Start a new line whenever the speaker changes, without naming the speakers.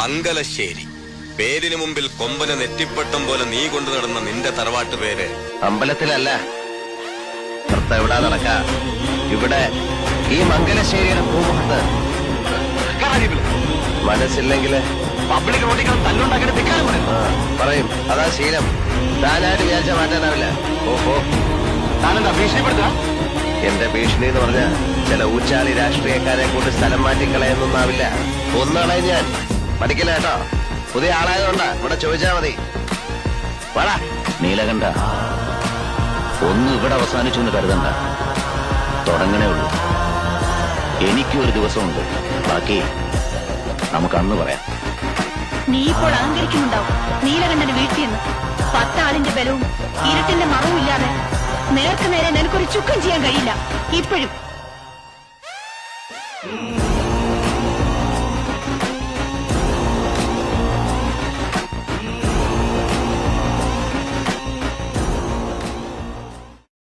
മംഗലശ്ശേരി. പേരിന് മുമ്പിൽ കൊമ്പനെ നെറ്റിപ്പട്ടം പോലെ നീ കൊണ്ടു നടന്ന നിന്റെ തറവാട്ട് പേര്
അമ്പലത്തിലല്ല. എവിടാ നടക്ക ഇവിടെ ഈ മംഗലശ്ശേരിയുടെ പൂമുഖത്ത്. മനസ്സില്ലെങ്കിൽ
പബ്ലിക് റോഡിൽ തല്ലുണ്ടാക്കിയിട്ട് നിൽക്കാനും
പറയും. അതാ ശീലം. താനായിട്ട് വിചാരിച്ച മാറ്റാനാവില്ല. ഓഹോ,
താനെന്താ ഭീഷണിപ്പെടുത്തുക?
എന്റെ ഭീഷണി എന്ന് പറഞ്ഞ ചില ഊച്ചാളി രാഷ്ട്രീയക്കാരെ കൊണ്ട് സ്ഥലം മാറ്റിക്കളയൊന്നുമാവില്ല. ഒന്നാളെ ഞാൻ പഠിക്കില്ല കേട്ടോ. പുതിയ ആളായതുകൊണ്ടാ. ഇവിടെ ചോദിച്ചാ മതി. വാടാ.
നീലകണ്ഠ, ഒന്നും ഇവിടെ അവസാനിച്ചു എന്ന് കരുതണ്ട. തുടങ്ങണേ ഉള്ളൂ. എനിക്കും ഒരു ദിവസമുണ്ട്. ബാക്കി നമുക്ക് അന്ന് പറയാം.
നീ ഇപ്പോൾ അഹങ്കരിക്കുന്നുണ്ടാവും. നീലകണ്ഠന് വീഴ്ത്തിയെന്ന് 10 ആളിന്റെ ബലവും ഇരുട്ടിന്റെ മറവും ഇല്ലാതെ നേർക്ക് നേരെ നിനക്കൊരു ചുക്കം ചെയ്യാൻ കഴിയില്ല. ഇപ്പോഴും